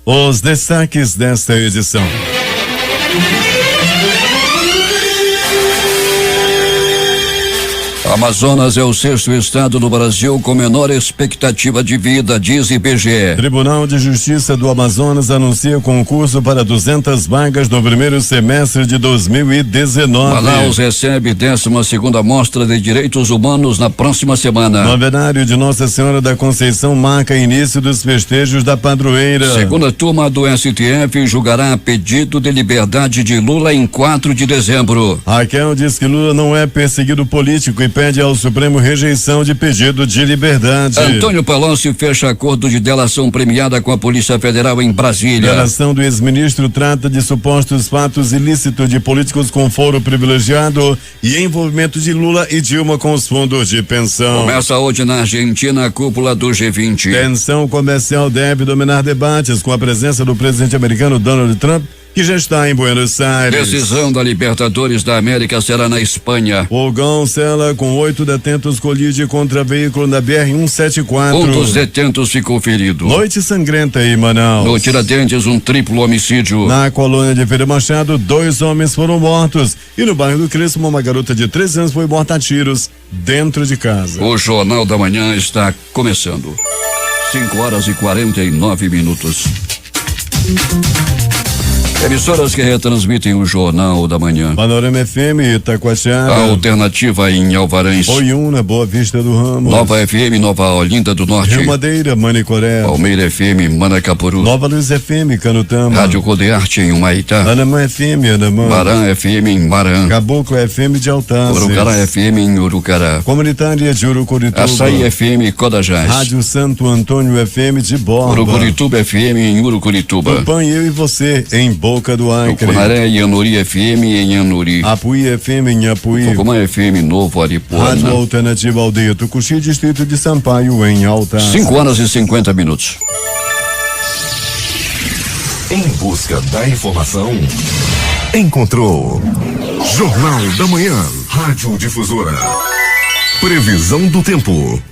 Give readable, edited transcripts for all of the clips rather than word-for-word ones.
Os destaques desta edição. Amazonas é o 6º estado do Brasil com menor expectativa de vida, diz IBGE. Tribunal de Justiça do Amazonas anuncia concurso para 200 vagas no primeiro semestre de 2019. Manaus recebe 12ª Mostra de Direitos Humanos na próxima semana. Novenário de Nossa Senhora da Conceição marca início dos festejos da padroeira. Segunda turma do STF julgará pedido de liberdade de Lula em 4 de dezembro. Raquel diz que Lula não é perseguido político e pede ao Supremo rejeição de pedido de liberdade. Antônio Palocci fecha acordo de delação premiada com a Polícia Federal em Brasília. Delação do ex-ministro trata de supostos fatos ilícitos de políticos com foro privilegiado e envolvimento de Lula e Dilma com os fundos de pensão. Começa hoje na Argentina a cúpula do G20. Tensão comercial deve dominar debates com a presença do presidente americano Donald Trump, que já está em Buenos Aires. Decisão da Libertadores da América será na Espanha. Fogão cela com 8 detentos colide contra veículo na BR-174. Um dos detentos ficou ferido. Noite sangrenta em Manaus. No Tiradentes, um triplo homicídio. Na colônia de Feira Machado, 2 homens foram mortos. E no bairro do Crespo, uma garota de 13 anos foi morta a tiros dentro de casa. O Jornal da Manhã está começando. 5:49. Emissoras que retransmitem o Jornal da Manhã. Panorama FM, Itacoatiara. Alternativa em Alvarães. Oiuna, Boa Vista do Ramos. Nova FM, Nova Olinda do Norte. Rio Madeira, Manicoré. Palmeira FM, Manacapuru. Nova Luz FM, Canutama. Rádio Codearte em Humaitá. Anamã FM, Anamã. Barã FM em Barã. Caboclo FM de Altazes. Urucará FM em Urucará. Comunitária de Urucurituba. Açaí FM, Codajás. Rádio Santo Antônio FM de Borba. Urucurituba FM em Urucurituba. Tupã, eu e você em Boca do Acre. Tucunaré e Anuri FM em Anuri. Apuí FM em Apuí. Tucumã FM Novo Aripuana. Rádio Alternativa Aldeia Tucuxi, distrito de Sampaio em Altazes. 5:50. Em busca da informação, encontrou Jornal da Manhã, Rádio Difusora. Previsão do tempo.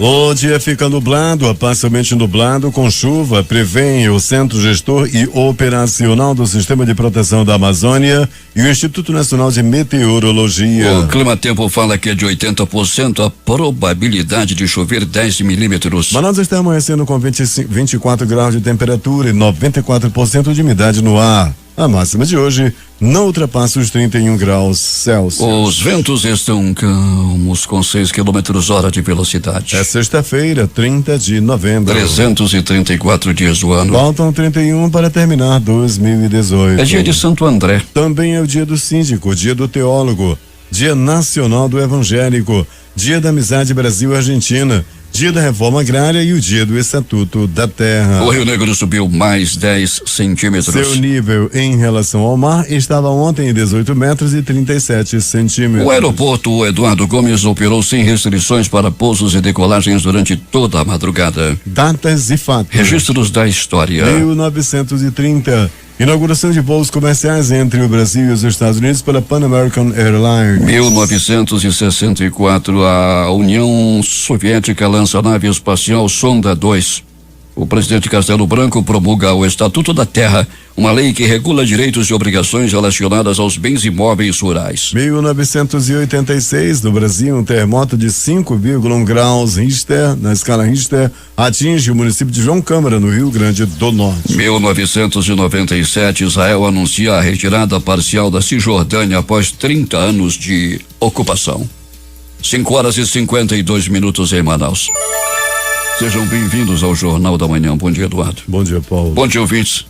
O dia fica nublado, a parcialmente nublado, com chuva, prevêem o Centro Gestor e Operacional do Sistema de Proteção da Amazônia e o Instituto Nacional de Meteorologia. O Clima Tempo fala que é de 80% a probabilidade de chover 10 milímetros. Manaus está amanhecendo com 24 graus de temperatura e 94% de umidade no ar. A máxima de hoje não ultrapassa os 31 graus Celsius. Os ventos estão calmos com 6 km/h de velocidade. É sexta-feira, 30 de novembro. 334 dias do ano. Faltam 31 para terminar 2018. É dia de Santo André. Também é o dia do síndico, dia do teólogo, dia nacional do evangélico, dia da amizade Brasil-Argentina, dia da reforma agrária e o dia do Estatuto da Terra. O Rio Negro subiu mais 10 centímetros. Seu nível em relação ao mar estava ontem em 18 metros e 37 centímetros. O aeroporto Eduardo Gomes operou sem restrições para pousos e decolagens durante toda a madrugada. Datas e fatos. Registros da história. 1930. Inauguração de voos comerciais entre o Brasil e os Estados Unidos pela Pan American Airlines. 1964, a União Soviética lança a nave espacial Sonda 2. O presidente Castelo Branco promulga o Estatuto da Terra, uma lei que regula direitos e obrigações relacionadas aos bens imóveis rurais. 1986, no Brasil, um terremoto de 5,1 graus Richter, na escala Richter, atinge o município de João Câmara, no Rio Grande do Norte. 1997, Israel anuncia a retirada parcial da Cisjordânia após 30 anos de ocupação. 5:52 em Manaus. Sejam bem-vindos ao Jornal da Manhã. Bom dia, Eduardo. Bom dia, Paulo. Bom dia, ouvintes.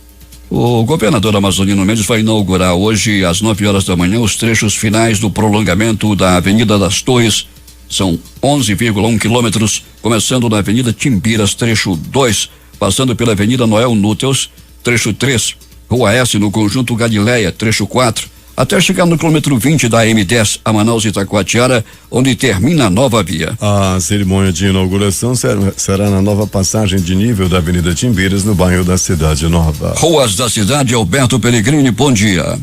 O governador Amazonino Mendes vai inaugurar hoje, às 9 horas da manhã, os trechos finais do prolongamento da Avenida das Torres. São 11,1 quilômetros, começando na Avenida Timbiras, trecho 2, passando pela Avenida Noel Núteus, trecho 3, Rua S, no Conjunto Galileia, trecho 4, até chegar no quilômetro 20 da M10 a Manaus e Itacoatiara, onde termina a nova via. A cerimônia de inauguração será na nova passagem de nível da Avenida Timbiras, no bairro da Cidade Nova. Ruas da cidade, Alberto Pellegrini, bom dia.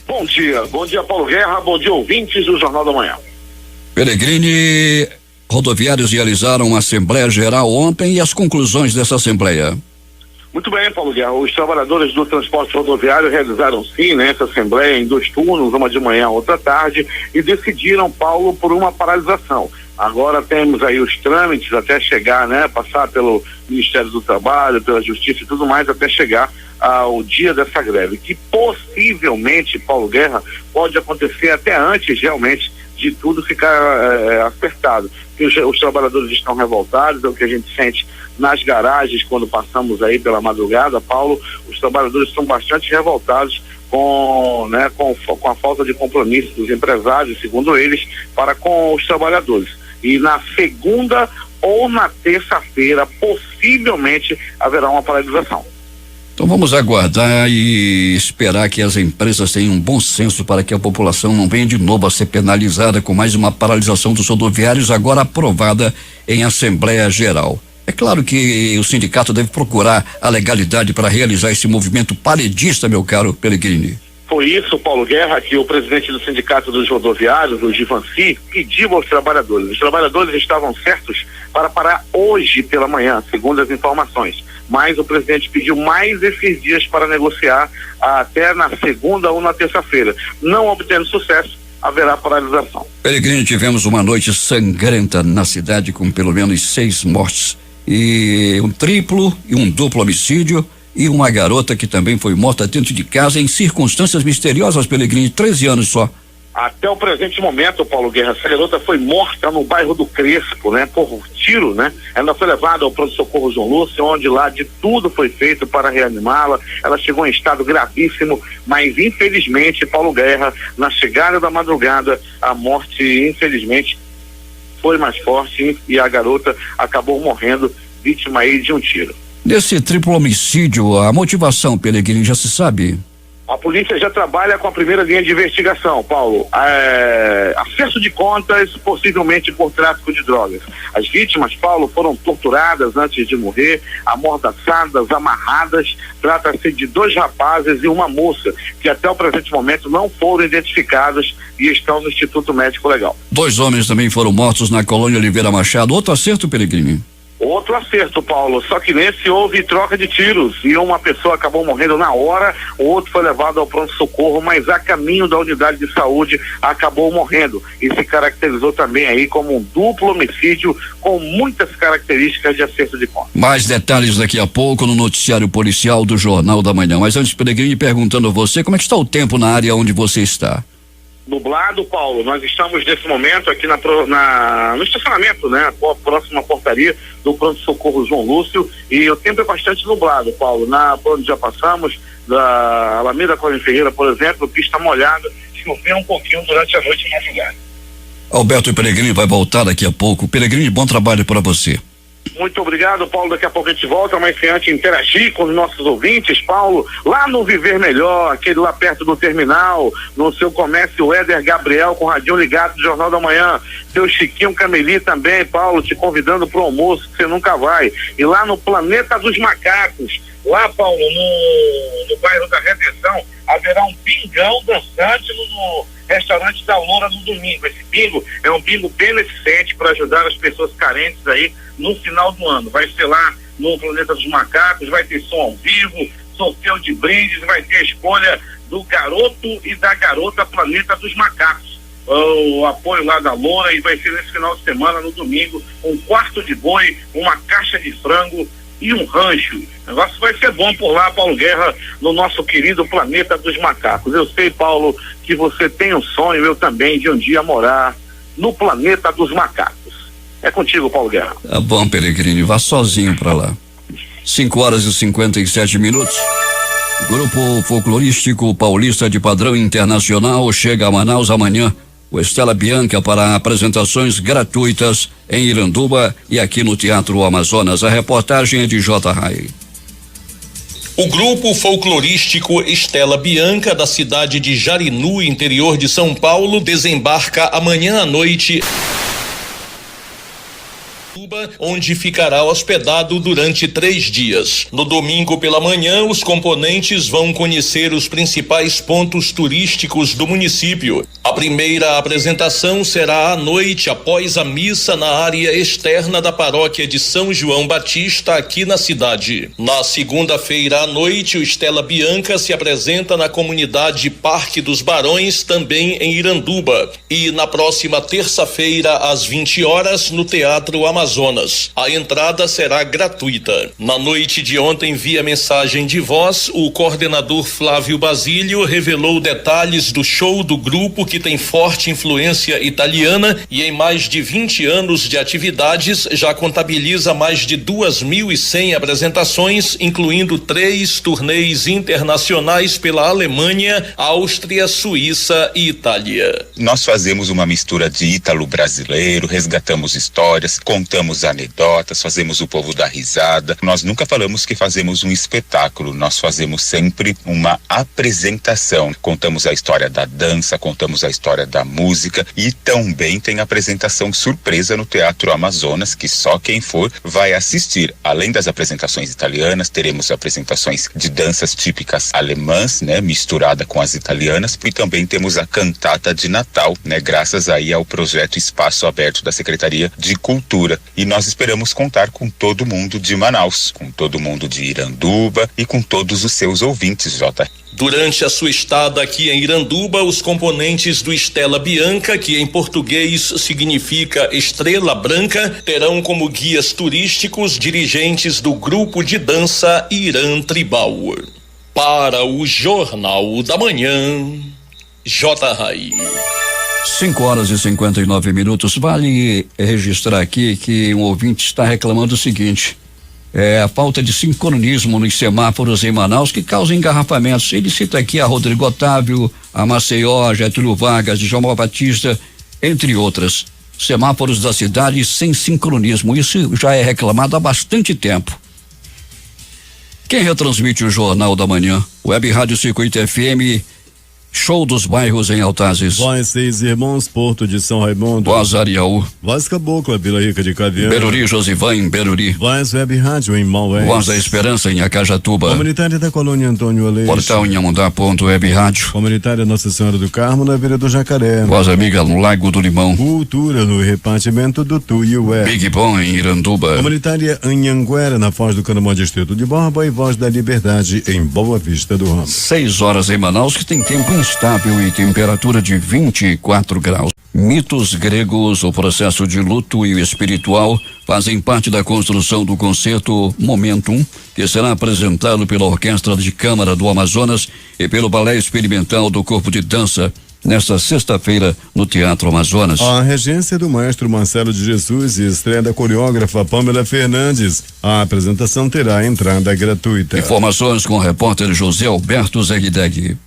Bom dia, Paulo Guerra, bom dia ouvintes do Jornal da Manhã. Pellegrini, rodoviários realizaram uma Assembleia Geral ontem e as conclusões dessa Assembleia. Muito bem, Paulo Guerra. Os trabalhadores do transporte rodoviário realizaram sim, né, essa assembleia em 2 turnos, uma de manhã, outra tarde, e decidiram, Paulo, por uma paralisação. Agora temos aí os trâmites até chegar, né, passar pelo Ministério do Trabalho, pela Justiça e tudo mais, até chegar ao dia dessa greve, que possivelmente, Paulo Guerra, pode acontecer até antes realmente de tudo ficar apertado. Porque os trabalhadores estão revoltados, é o que a gente sente nas garagens quando passamos aí pela madrugada, Paulo. Os trabalhadores estão bastante revoltados com a falta de compromisso dos empresários, segundo eles, para com os trabalhadores. E na segunda ou na terça-feira, possivelmente, haverá uma paralisação. Então vamos aguardar e esperar que as empresas tenham um bom senso para que a população não venha de novo a ser penalizada com mais uma paralisação dos rodoviários, agora aprovada em Assembleia Geral. É claro que o sindicato deve procurar a legalidade para realizar esse movimento paredista, meu caro Pellegrini. Foi isso, Paulo Guerra, que o presidente do Sindicato dos Rodoviários, o Givanci, pediu aos trabalhadores. Os trabalhadores estavam certos para parar hoje pela manhã, segundo as informações. Mas o presidente pediu mais esses dias para negociar até na segunda ou na terça-feira. Não obtendo sucesso, haverá paralisação. Pellegrini, tivemos uma noite sangrenta na cidade com pelo menos 6 mortes. E um triplo e um duplo homicídio e uma garota que também foi morta dentro de casa em circunstâncias misteriosas, Pellegrini, 13 anos só. Até o presente momento, Paulo Guerra, essa garota foi morta no bairro do Crespo, né? Por tiro, né? Ela foi levada ao pronto-socorro João Lúcio, onde lá de tudo foi feito para reanimá-la. Ela chegou em estado gravíssimo, mas infelizmente, Paulo Guerra, na chegada da madrugada, a morte, infelizmente, foi mais forte e a garota acabou morrendo, vítima aí de um tiro. Desse triplo homicídio, a motivação, Pellegrini, já se sabe? A polícia já trabalha com a primeira linha de investigação, Paulo. Acerto de contas, possivelmente por tráfico de drogas. As vítimas, Paulo, foram torturadas antes de morrer, amordaçadas, amarradas. Trata-se de 2 rapazes e uma moça, que até o presente momento não foram identificados e estão no Instituto Médico Legal. 2 homens também foram mortos na colônia Oliveira Machado. Outro acerto, Pellegrini? Outro acerto, Paulo, só que nesse houve troca de tiros e uma pessoa acabou morrendo na hora, o outro foi levado ao pronto-socorro, mas a caminho da unidade de saúde acabou morrendo e se caracterizou também aí como um duplo homicídio com muitas características de acerto de conta. Mais detalhes daqui a pouco no noticiário policial do Jornal da Manhã, mas antes, Pellegrini, perguntando a você, como é que está o tempo na área onde você está? Nublado, Paulo. Nós estamos nesse momento aqui no estacionamento, né? Próximo à portaria do pronto-socorro João Lúcio, e o tempo é bastante nublado, Paulo. Por onde já passamos, da Alameda Coronel Ferreira, por exemplo, pista molhada, choveu um pouquinho durante a noite e madrugada. Alberto Pellegrini vai voltar daqui a pouco. Pellegrini, bom trabalho para você. Muito obrigado, Paulo. Daqui a pouco a gente volta, mas sem antes interagir com os nossos ouvintes, Paulo, lá no Viver Melhor, aquele lá perto do terminal, no seu comércio, o Éder Gabriel com o radinho ligado do Jornal da Manhã, seu Chiquinho Cameli também, Paulo, te convidando para o almoço, que você nunca vai. E lá no Planeta dos Macacos, lá, Paulo, no bairro da Redenção, haverá um pingão dançante no restaurante da Loura no domingo. Esse bingo é um bingo beneficente para ajudar as pessoas carentes aí no final do ano. Vai ser lá no Planeta dos Macacos, vai ter som ao vivo, sorteio de brindes, vai ter a escolha do garoto e da garota Planeta dos Macacos. O apoio lá da Loura, e vai ser nesse final de semana, no domingo, um quarto de boi, uma caixa de frango e um rancho. O negócio vai ser bom por lá, Paulo Guerra, no nosso querido Planeta dos Macacos. Eu sei, Paulo, que você tem um sonho, eu também, de um dia morar no Planeta dos Macacos. É contigo, Paulo Guerra. Tá bom, Pellegrini, vá sozinho pra lá. 5h57. Grupo Folclorístico Paulista de Padrão Internacional chega a Manaus amanhã. O Estela Bianca para apresentações gratuitas em Iranduba e aqui no Teatro Amazonas. A reportagem é de J. Rai. O grupo folclorístico Estela Bianca, da cidade de Jarinu, interior de São Paulo, desembarca amanhã à noite Iranduba, onde ficará hospedado durante 3 dias. No domingo pela manhã, os componentes vão conhecer os principais pontos turísticos do município. A primeira apresentação será à noite, após a missa, na área externa da paróquia de São João Batista, aqui na cidade. Na segunda-feira à noite, o Stella Bianca se apresenta na comunidade Parque dos Barões, também em Iranduba. E na próxima terça-feira, às 20 horas, no Teatro Amazonas. A entrada será gratuita. Na noite de ontem, via mensagem de voz, o coordenador Flávio Basílio revelou detalhes do show do grupo, que tem forte influência italiana e em mais de 20 anos de atividades já contabiliza mais de 2.100 apresentações, incluindo 3 turnês internacionais pela Alemanha, Áustria, Suíça e Itália. Nós fazemos uma mistura de ítalo-brasileiro, resgatamos histórias, contamos anedotas, fazemos o povo dar risada. Nós nunca falamos que fazemos um espetáculo, nós fazemos sempre uma apresentação. Contamos a história da dança, contamos a história da música e também tem apresentação surpresa no Teatro Amazonas, que só quem for vai assistir. Além das apresentações italianas, teremos apresentações de danças típicas alemãs, né, misturada com as italianas, e também temos a cantata de Natal, né, graças aí ao projeto Espaço Aberto da Secretaria de Cultura. E nós esperamos contar com todo mundo de Manaus, com todo mundo de Iranduba e com todos os seus ouvintes, Jota. Durante a sua estada aqui em Iranduba, os componentes do Stella Bianca, que em português significa Estrela Branca, terão como guias turísticos dirigentes do grupo de dança Irã Tribal. Para o Jornal da Manhã, J. Rai. 5h59. Vale registrar aqui que um ouvinte está reclamando o seguinte: a falta de sincronismo nos semáforos em Manaus que causa engarrafamentos. Ele cita aqui a Rodrigo Otávio, a Maceió, Getúlio Vargas, de João Batista, entre outras. Semáforos da cidade sem sincronismo. Isso já é reclamado há bastante tempo. Quem retransmite o Jornal da Manhã? Web Rádio Circuito FM, show dos bairros em Altazes. Voz Seis Irmãos, Porto de São Raimundo. Voz Ariaú. Voz Cabocla, Vila Rica de Caviana. Beruri, Josivã em Beruri. Voz Web Rádio em Maués. Voz da Esperança em Acajatuba. Comunitária da Colônia Antônio Aleixo. Portal em Amundá.web Rádio. Comunitária Nossa Senhora do Carmo, na Vila do Jacaré. Voz Amiga no Lago do Limão. Cultura no repartimento do Tuiué. Big Bom em Iranduba. Comunitária Anhanguera, na Foz do Canamó, Distrito de Borba, e Voz da Liberdade em Boa Vista do Ramo. 6 horas em Manaus, que tem tempo instável e temperatura de 24 graus. Mitos gregos, o processo de luto e o espiritual fazem parte da construção do concerto Momentum, que será apresentado pela Orquestra de Câmara do Amazonas e pelo Balé Experimental do Corpo de Dança nesta sexta-feira no Teatro Amazonas. A regência do maestro Marcelo de Jesus e estreia da coreógrafa Pamela Fernandes. A apresentação terá entrada gratuita. Informações com o repórter José Alberto Zegdeg.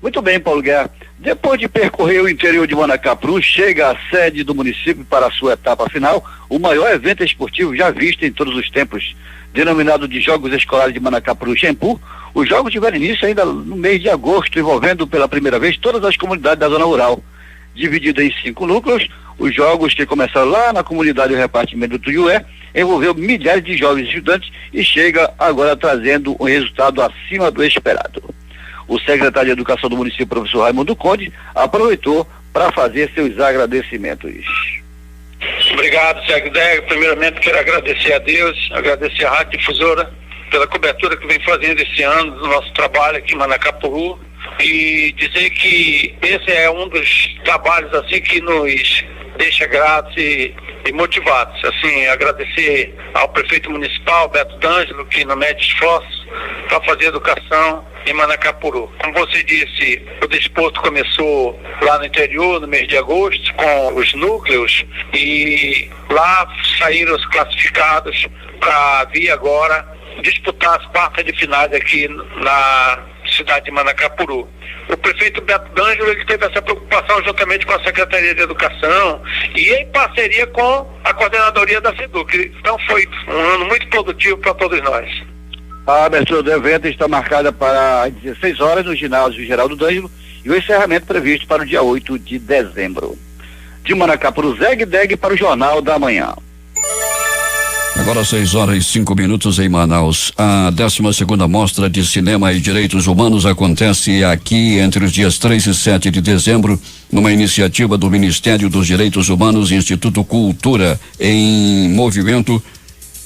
Muito bem, Paulo Guerra. Depois de percorrer o interior de Manacapuru, chega à sede do município para a sua etapa final, o maior evento esportivo já visto em todos os tempos. Denominado de Jogos Escolares de Manacapuru Xempu, os jogos tiveram início ainda no mês de agosto, envolvendo pela primeira vez todas as comunidades da zona rural. Dividido em 5 núcleos, os jogos que começaram lá na comunidade do repartimento do Tuiué envolveu milhares de jovens estudantes e chega agora trazendo um resultado acima do esperado. O secretário de Educação do município, professor Raimundo Conde, aproveitou para fazer seus agradecimentos. Obrigado, Zegdeg. Primeiramente, quero agradecer a Deus, agradecer a Rádio Difusora pela cobertura que vem fazendo esse ano do nosso trabalho aqui em Manacapuru, e dizer que esse é um dos trabalhos assim que nos deixa gratos e motivados. Assim, agradecer ao prefeito municipal, Beto D'Angelo, que não mede esforços para fazer educação em Manacapuru. Como você disse, o desporto começou lá no interior, no mês de agosto, com os núcleos, e lá saíram os classificados para vir agora disputar as quartas de finais aqui na cidade de Manacapuru. O prefeito Beto D'Angelo, ele teve essa preocupação juntamente com a Secretaria de Educação e em parceria com a coordenadoria da SEDUC. Então foi um ano muito produtivo para todos nós. A abertura do evento está marcada para as 16 horas no ginásio Geraldo D'Angelo e o encerramento previsto para o dia 8 de dezembro. De Manacapuru, Zegdeg para o Jornal da Manhã. Agora 6h05 em Manaus. A 12ª Mostra de Cinema e Direitos Humanos acontece aqui entre os dias 3 e 7 de dezembro, numa iniciativa do Ministério dos Direitos Humanos e Instituto Cultura em Movimento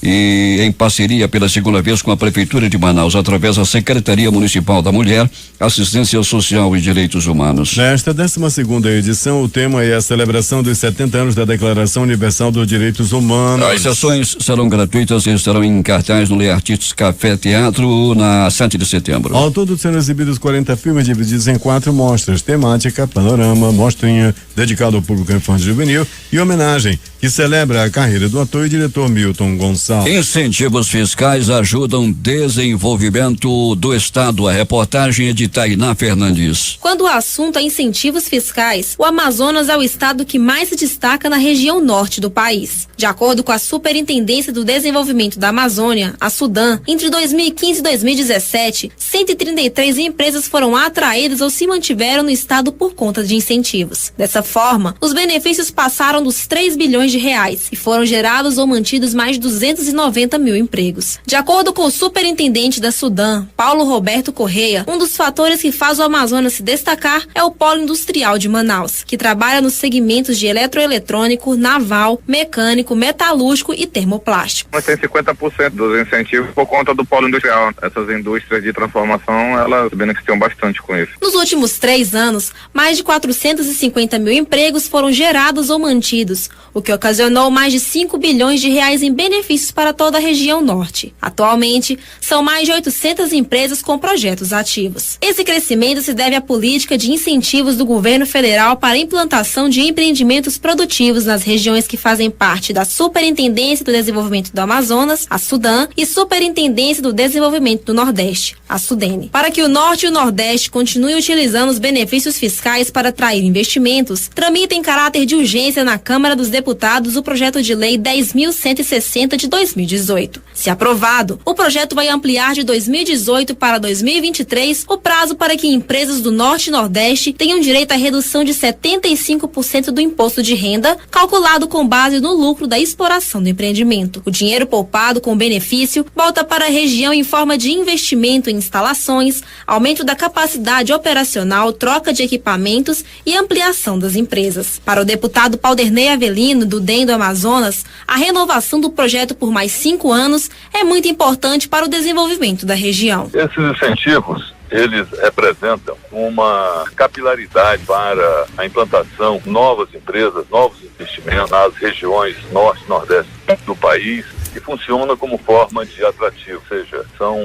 e em parceria pela segunda vez com a Prefeitura de Manaus, através da Secretaria Municipal da Mulher, Assistência Social e Direitos Humanos. Nesta 12ª edição, o tema é a celebração dos 70 anos da Declaração Universal dos Direitos Humanos. As sessões serão gratuitas e estarão em cartaz no Le Artistes Café Teatro na 7 de setembro. Ao todo serão exibidos 40 filmes divididos em 4 mostras: temática, panorama, mostrinha, dedicado ao público infantil e juvenil e homenagem, que celebra a carreira do ator e diretor Milton Gonçalves. Incentivos fiscais ajudam desenvolvimento do Estado. A reportagem é de Tainá Fernandes. Quando o assunto é incentivos fiscais, o Amazonas é o estado que mais se destaca na região norte do país. De acordo com a Superintendência do Desenvolvimento da Amazônia, a SUDAM, entre 2015 e 2017, 133 empresas foram atraídas ou se mantiveram no estado por conta de incentivos. Dessa forma, os benefícios passaram dos 3 bilhões de reais e foram gerados ou mantidos mais de 290 mil empregos. De acordo com o superintendente da SUDAM, Paulo Roberto Correia, um dos fatores que faz o Amazonas se destacar é o polo industrial de Manaus, que trabalha nos segmentos de eletroeletrônico, naval, mecânico, metalúrgico e termoplástico. Mas tem 50% dos incentivos por conta do polo industrial. Essas indústrias de transformação, elas se beneficiam bastante com isso. Nos últimos 3 anos, mais de 450 mil empregos foram gerados ou mantidos, o que ocasionou mais de 5 bilhões de reais em benefícios para toda a região norte. Atualmente, são mais de 800 empresas com projetos ativos. Esse crescimento se deve à política de incentivos do governo federal para a implantação de empreendimentos produtivos nas regiões que fazem parte da Superintendência do Desenvolvimento do Amazonas, a SUDAM, e Superintendência do Desenvolvimento do Nordeste, a SUDENE. Para que o Norte e o Nordeste continuem utilizando os benefícios fiscais para atrair investimentos, tramita em caráter de urgência na Câmara dos Deputados o projeto de lei 10.160 de 2018. Se aprovado, o projeto vai ampliar de 2018 para 2023 o prazo para que empresas do Norte e Nordeste tenham direito à redução de 75% do imposto de renda, calculado com base no lucro da exploração do empreendimento. O dinheiro poupado com benefício volta para a região em forma de investimento em instalações, aumento da capacidade operacional, troca de equipamentos e ampliação das empresas. Para o deputado Paulderney Avelino, do DEM do Amazonas, a renovação do projeto por mais 5 anos é muito importante para o desenvolvimento da região. Esses incentivos, eles representam uma capilaridade para a implantação de novas empresas, novos investimentos nas regiões norte e nordeste do país, que funciona como forma de atrativo, ou seja, são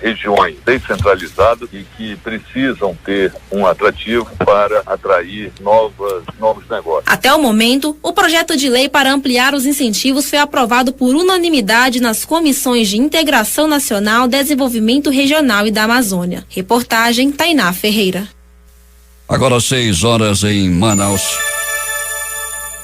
regiões descentralizadas e que precisam ter um atrativo para atrair novos negócios. Até o momento, o projeto de lei para ampliar os incentivos foi aprovado por unanimidade nas comissões de Integração Nacional, Desenvolvimento Regional e da Amazônia. Reportagem Tainá Ferreira. Agora 6h em Manaus.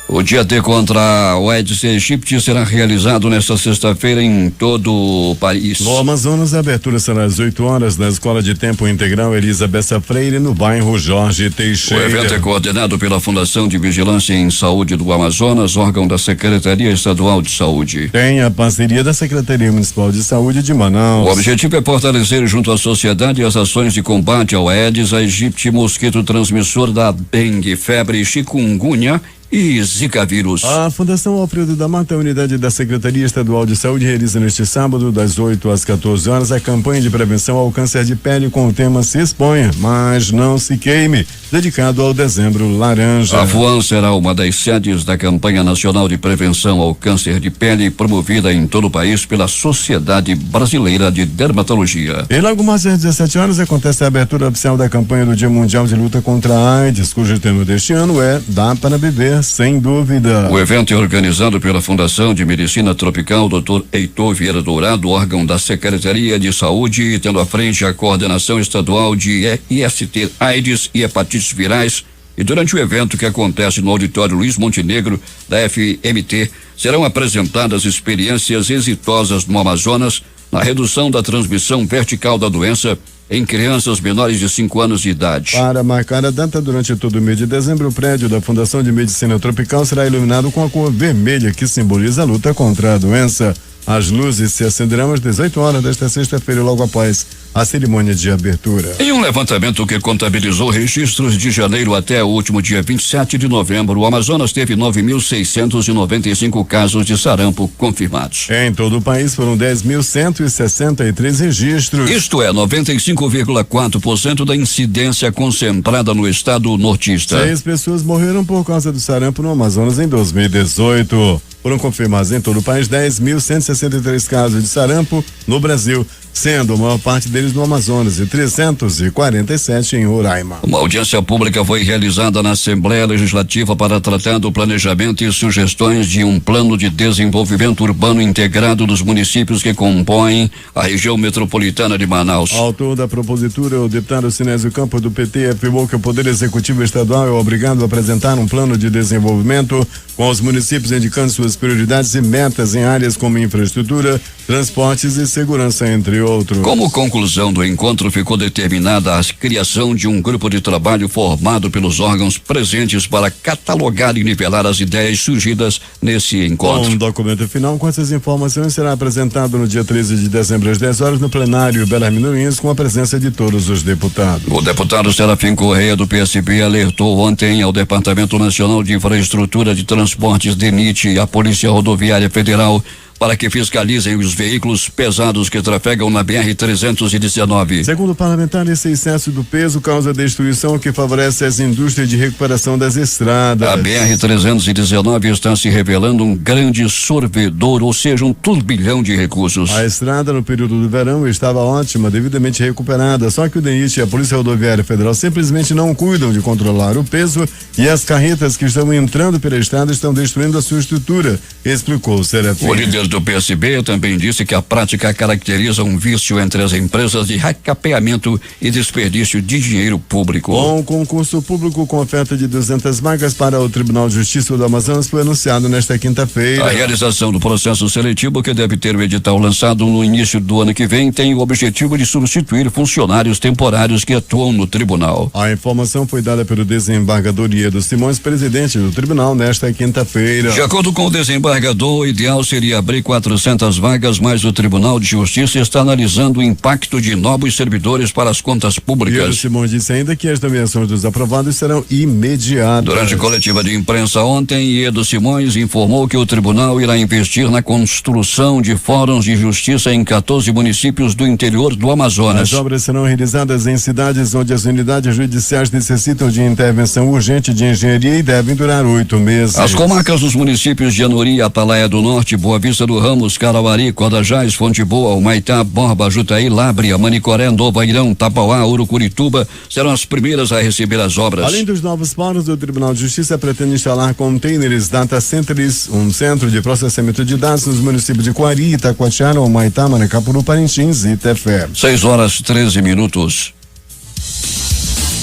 O Dia D contra o Aedes aegypti será realizado nesta sexta-feira em todo o país. No Amazonas, a abertura será às 8h na Escola de Tempo Integral Elizabeth Freire, no bairro Jorge Teixeira. O evento é coordenado pela Fundação de Vigilância em Saúde do Amazonas, órgão da Secretaria Estadual de Saúde. Tem a parceria da Secretaria Municipal de Saúde de Manaus. O objetivo é fortalecer junto à sociedade as ações de combate ao Aedes aegypti, mosquito transmissor da dengue, febre, chikungunya e Zika vírus. A Fundação Alfredo da Mata, unidade da Secretaria Estadual de Saúde, realiza neste sábado, das 8 às 14 horas, a campanha de prevenção ao câncer de pele com o tema Se Exponha, mas não se queime, dedicado ao Dezembro Laranja. A FUAN será uma das sedes da campanha nacional de prevenção ao câncer de pele, promovida em todo o país pela Sociedade Brasileira de Dermatologia. E logo mais às 17 horas acontece a abertura oficial da campanha do Dia Mundial de Luta contra a AIDS, cujo tema deste ano é Dá para Beber, sem dúvida. O evento é organizado pela Fundação de Medicina Tropical Dr. Heitor Vieira Dourado, órgão da Secretaria de Saúde, tendo à frente a coordenação estadual de IST, AIDS e hepatites virais. E durante o evento, que acontece no auditório Luiz Montenegro da FMT, serão apresentadas experiências exitosas no Amazonas na redução da transmissão vertical da doença em crianças menores de 5 anos de idade. Para marcar a data, durante todo o mês de dezembro, o prédio da Fundação de Medicina Tropical será iluminado com a cor vermelha, que simboliza a luta contra a doença. As luzes se acenderão às 18 horas desta sexta-feira, logo após a cerimônia de abertura. Em um levantamento que contabilizou registros de janeiro até o último dia 27 de novembro, o Amazonas teve 9.695 casos de sarampo confirmados. Em todo o país foram 10.163 registros. Isto é, 95,4% da incidência concentrada no estado nortista. 6 pessoas morreram por causa do sarampo no Amazonas em 2018. Foram confirmados em todo o país 10.163 casos de sarampo no Brasil, sendo a maior parte deles no Amazonas e 347 em Roraima. Uma audiência pública foi realizada na Assembleia Legislativa para tratar do planejamento e sugestões de um plano de desenvolvimento urbano integrado dos municípios que compõem a região metropolitana de Manaus. Autor da propositura, o deputado Sinésio Campos do PT afirmou que o Poder Executivo Estadual é obrigado a apresentar um plano de desenvolvimento com os municípios indicando suas prioridades e metas em áreas como infraestrutura, transportes e segurança, entre outros. Como conclusão do encontro, ficou determinada a criação de um grupo de trabalho formado pelos órgãos presentes para catalogar e nivelar as ideias surgidas nesse encontro. Um documento final com essas informações será apresentado no dia 13 de dezembro às 10 horas no plenário Belarmino com a presença de todos os deputados. O deputado Serafim Correia do PSB alertou ontem ao Departamento Nacional de Infraestrutura de Transportes DENIT e à Polícia Rodoviária Federal para que fiscalizem os veículos pesados que trafegam na BR-319. Segundo o parlamentar, esse excesso do peso causa destruição que favorece as indústrias de recuperação das estradas. A BR-319 está se revelando um grande sorvedor, ou seja, um turbilhão de recursos. A estrada no período do verão estava ótima, devidamente recuperada, só que o DENIT e a Polícia Rodoviária Federal simplesmente não cuidam de controlar o peso e as carretas que estão entrando pela estrada estão destruindo a sua estrutura, explicou o Serafim. O líder do PSB também disse que a prática caracteriza um vício entre as empresas de recapeamento e desperdício de dinheiro público. Um concurso público com oferta de 200 vagas para o Tribunal de Justiça do Amazonas foi anunciado nesta quinta-feira. A realização do processo seletivo, que deve ter o edital lançado no início do ano que vem, tem o objetivo de substituir funcionários temporários que atuam no tribunal. A informação foi dada pelo desembargador Iedo Simões, presidente do tribunal, nesta quinta-feira. De acordo com o desembargador, o ideal seria abrir 400 vagas, mas o Tribunal de Justiça está analisando o impacto de novos servidores para as contas públicas. E o Simões disse ainda que as nomeações dos aprovados serão imediatas. Durante a coletiva de imprensa ontem, Iedo Simões informou que o tribunal irá investir na construção de fóruns de justiça em 14 municípios do interior do Amazonas. As obras serão realizadas em cidades onde as unidades judiciais necessitam de intervenção urgente de engenharia e devem durar 8 meses. As comarcas dos municípios de Anuri, Atalaia do Norte, Boa Vista do Ramos, Carauari, Codajás, Fonte Boa, Humaitá, Borba, Jutaí, Lábrea, Manicoré, Novo Airão, Tapauá, Urucurituba serão as primeiras a receber as obras. Além dos novos fóruns, o Tribunal de Justiça pretende instalar containers data centers, um centro de processamento de dados nos municípios de Coari, Itacoatiara, Humaitá, Manacapuru, Parintins e Tefé. 6:13.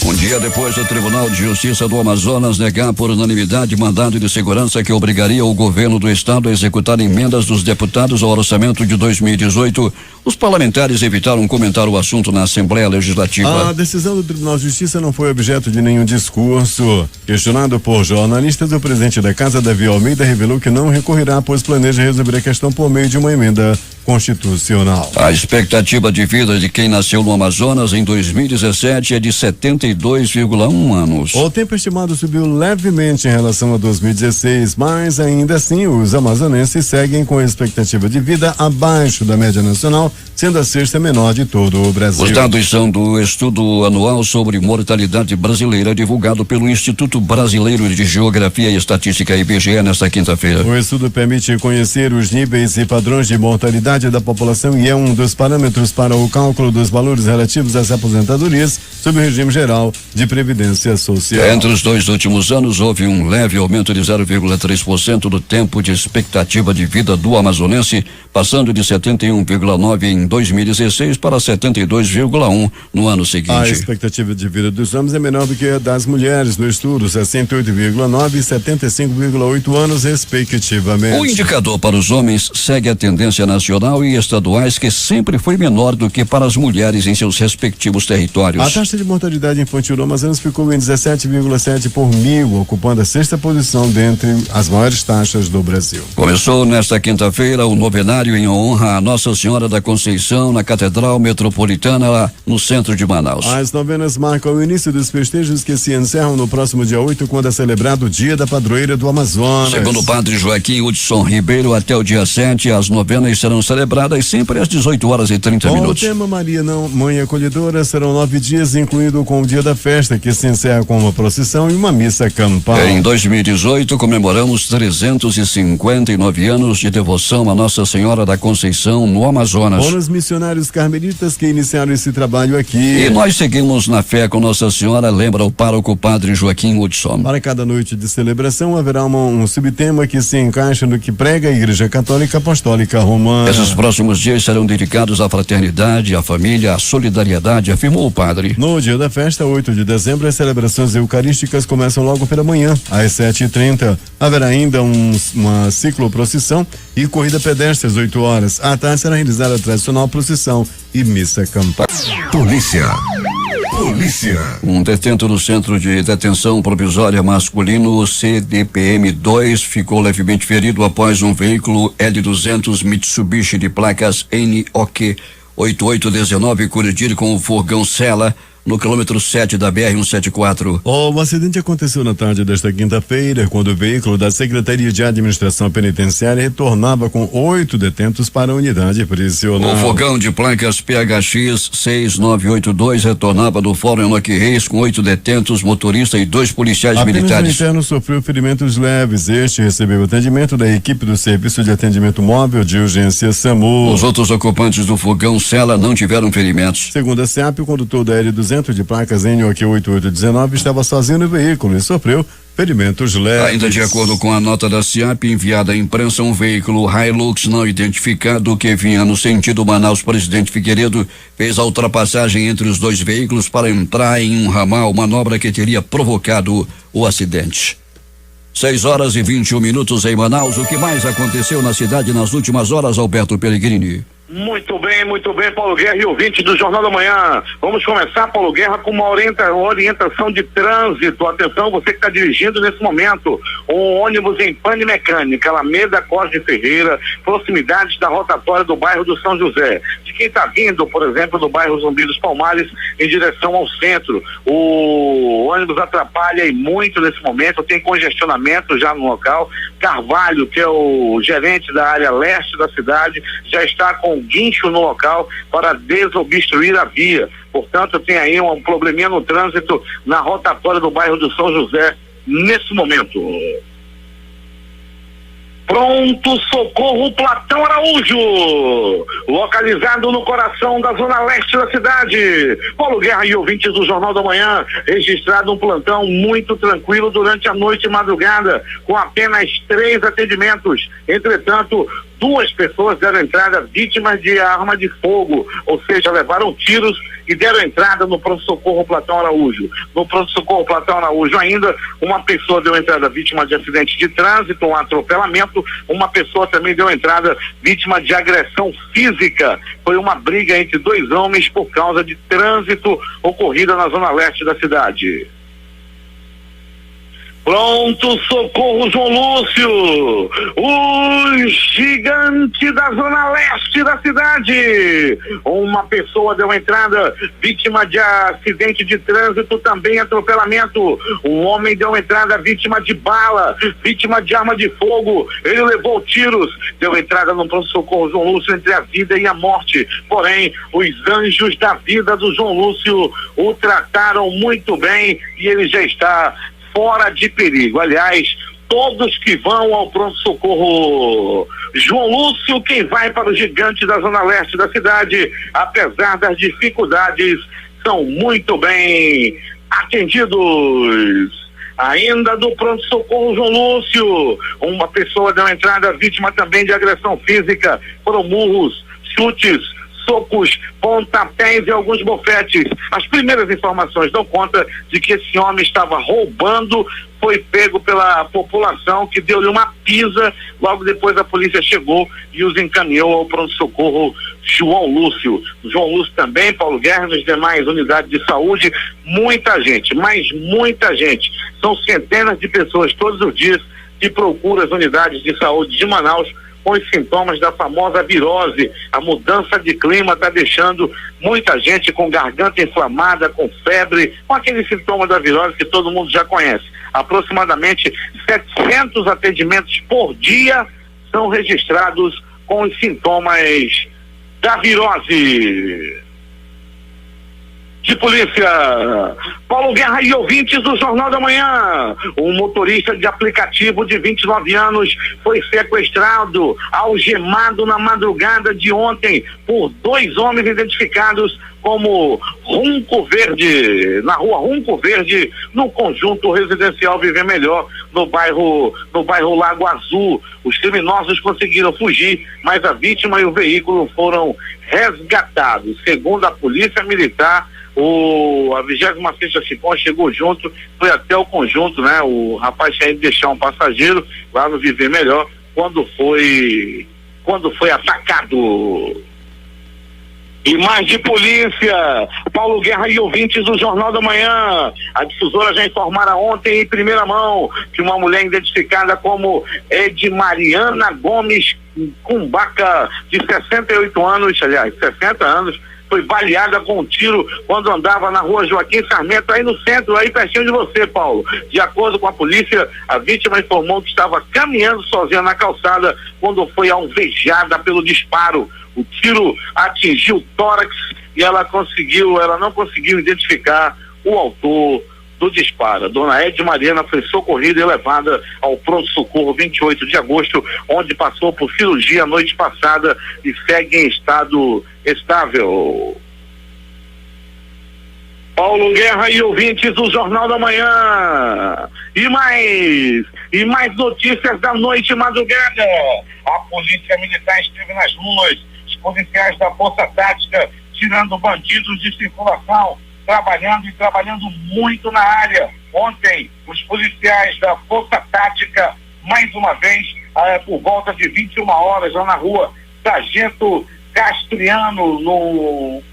Um dia depois do Tribunal de Justiça do Amazonas negar por unanimidade mandado de segurança que obrigaria o governo do estado a executar emendas dos deputados ao orçamento de 2018, os parlamentares evitaram comentar o assunto na Assembleia Legislativa. A decisão do Tribunal de Justiça não foi objeto de nenhum discurso. Questionado por jornalistas, o presidente da Casa, Davi Almeida, revelou que não recorrerá, pois planeja resolver a questão por meio de uma emenda constitucional. A expectativa de vida de quem nasceu no Amazonas em 2017 é de 72,1 anos. O tempo estimado subiu levemente em relação a 2016, mas ainda assim os amazonenses seguem com a expectativa de vida abaixo da média nacional, sendo a sexta menor de todo o Brasil. Os dados são do estudo anual sobre mortalidade brasileira divulgado pelo Instituto Brasileiro de Geografia e Estatística, IBGE, nesta quinta-feira. O estudo permite conhecer os níveis e padrões de mortalidade da população e é um dos parâmetros para o cálculo dos valores relativos às aposentadorias sob o regime geral de previdência social. Entre os 2 últimos anos houve um leve aumento de 0,3% do tempo de expectativa de vida do amazonense, passando de 71,9 em em 2016 para 72,1 no ano seguinte. A expectativa de vida dos homens é menor do que a das mulheres no estudo, 68,9 e 75,8 anos, respectivamente. O indicador para os homens segue a tendência nacional e estaduais, que sempre foi menor do que para as mulheres em seus respectivos territórios. A taxa de mortalidade infantil no Amazonas ficou em 17,7 por mil, ocupando a 6ª posição dentre as maiores taxas do Brasil. Começou nesta quinta-feira o novenário em honra a Nossa Senhora da Conceição na Catedral Metropolitana, no centro de Manaus. As novenas marcam o início dos festejos, que se encerram no próximo dia 8, quando é celebrado o Dia da Padroeira do Amazonas. Segundo o padre Joaquim Hudson Ribeiro, até o dia 7, as novenas serão celebradas sempre às 18h30. Com o tema Maria Mãe Acolhedora, serão 9 dias, incluindo com o dia da festa, que se encerra com uma procissão e uma missa campal. Em 2018, comemoramos 359 anos de devoção a Nossa Senhora da Conceição no Amazonas. Foram os missionários carmelitas que iniciaram esse trabalho aqui. E nós seguimos na fé com Nossa Senhora, lembra o pároco padre Joaquim Hudson. Para cada noite de celebração haverá um subtema que se encaixa no que prega a Igreja Católica Apostólica Romana. Esses próximos dias serão dedicados à fraternidade, à família, à solidariedade, afirmou o padre. No dia da festa, 8 de dezembro, as celebrações eucarísticas começam logo pela manhã, às 7h30. Haverá ainda uma cicloprocissão e corrida pedestre às 8 horas. À tarde será realizada a tradicional procissão e missa campal. Polícia. Um detento no Centro de Detenção Provisória Masculino, CDPM-2, ficou levemente ferido após um veículo L200 Mitsubishi de placas NOQ 8819 colidir com o furgão Sela no quilômetro 7 da BR-174. O acidente aconteceu na tarde desta quinta-feira, quando o veículo da Secretaria de Administração Penitenciária retornava com 8 detentos para a unidade prisional. O fogão de placas PHX 6982 retornava do Fórum Enoque Reis com 8 detentos, motorista e 2 policiais Apenas militares. o interno sofreu ferimentos leves. Este recebeu atendimento da equipe do Serviço de Atendimento Móvel de Urgência SAMU. Os outros ocupantes do fogão Sela não tiveram ferimentos. Segundo a SEAP, o condutor da L200 de placas NOQ 8819 estava sozinho no veículo e sofreu ferimentos leves. Ainda de acordo com a nota da SEAP enviada à imprensa, um veículo Hilux não identificado que vinha no sentido Manaus-Presidente Figueiredo fez a ultrapassagem entre os dois veículos para entrar em um ramal, manobra que teria provocado o acidente. 6h21 em Manaus. O que mais aconteceu na cidade nas últimas horas, Alberto Pellegrini? Muito bem, Paulo Guerra e ouvinte do Jornal da Manhã. Vamos começar, Paulo Guerra, com uma orientação de trânsito. Atenção, você que está dirigindo nesse momento um ônibus em pane mecânica, Alameda Costa de Ferreira, proximidades da rotatória do bairro do São José. De quem está vindo, por exemplo, do bairro Zumbi dos Palmares em direção ao centro. O ônibus atrapalha e muito nesse momento, tem congestionamento já no local. Carvalho, que é o gerente da área leste da cidade, já está com guincho no local para desobstruir a via. Portanto, tem aí um probleminha no trânsito na rotatória do bairro do São José nesse momento. Pronto Socorro Platão Araújo, localizado no coração da zona leste da cidade. Paulo Guerra e ouvintes do Jornal da Manhã, registrado um plantão muito tranquilo durante a noite e madrugada, com apenas 3 atendimentos. Entretanto, 2 pessoas deram entrada vítimas de arma de fogo, ou seja, levaram tiros e deram entrada no pronto-socorro Platão Araújo. No pronto-socorro Platão Araújo ainda, uma pessoa deu entrada vítima de acidente de trânsito, um atropelamento, uma pessoa também deu entrada vítima de agressão física. Foi uma briga entre 2 homens por causa de trânsito ocorrida na zona leste da cidade. Pronto Socorro João Lúcio, o gigante da zona leste da cidade. Uma pessoa deu entrada vítima de acidente de trânsito, também atropelamento. Um homem deu entrada vítima de bala, vítima de arma de fogo. Ele levou tiros, deu entrada no pronto Socorro João Lúcio entre a vida e a morte. Porém, os anjos da vida do João Lúcio o trataram muito bem e ele já está fora de perigo. Aliás, todos que vão ao pronto-socorro João Lúcio, quem vai para o gigante da zona leste da cidade, apesar das dificuldades, são muito bem atendidos. Ainda do pronto-socorro João Lúcio, uma pessoa deu entrada vítima também de agressão física, foram murros, chutes, socos, pontapés e alguns bofetes. As primeiras informações dão conta de que esse homem estava roubando, foi pego pela população que deu-lhe uma pisa. Logo depois a polícia chegou e os encaminhou ao pronto-socorro João Lúcio. João Lúcio também, Paulo Guerra, nas demais unidades de saúde, muita gente, mas muita gente. São centenas de pessoas todos os dias que procuram as unidades de saúde de Manaus com os sintomas da famosa virose. A mudança de clima está deixando muita gente com garganta inflamada, com febre, com aquele sintoma da virose que todo mundo já conhece. Aproximadamente 700 atendimentos por dia são registrados com os sintomas da virose. De polícia, Paulo Guerra e ouvintes do Jornal da Manhã. Um motorista de aplicativo de 29 anos foi sequestrado, algemado na madrugada de ontem por 2 homens identificados como Runco Verde, na rua Runco Verde, no conjunto residencial Viver Melhor, no bairro Lago Azul. Os criminosos conseguiram fugir, mas a vítima e o veículo foram resgatados. Segundo a Polícia Militar, a 26ª Chicom chegou junto, foi até o conjunto, né? O rapaz tinha ido deixar um passageiro lá no Viver Melhor quando foi atacado. E mais de polícia, Paulo Guerra e ouvintes do Jornal da Manhã. A difusora já informara ontem em primeira mão que uma mulher identificada como Edmariana Gomes Cumbaca, de 68 anos, aliás, 60 anos, foi baleada com um tiro quando andava na rua Joaquim Sarmento, aí no centro, aí pertinho de você, Paulo. De acordo com a polícia, a vítima informou que estava caminhando sozinha na calçada quando foi alvejada pelo disparo. O tiro atingiu o tórax e ela não conseguiu identificar o autor do disparo. Dona Edmariana foi socorrida e levada ao pronto-socorro 28 de agosto, onde passou por cirurgia a noite passada e segue em estado estável. Paulo Guerra e ouvintes do Jornal da Manhã. E mais notícias da noite e madrugada. A Polícia Militar esteve nas ruas, os policiais da Força Tática tirando bandidos de circulação, trabalhando muito na área. Ontem, os policiais da Força Tática, mais uma vez, por volta de 21 horas, lá na rua Sargento Castriano, no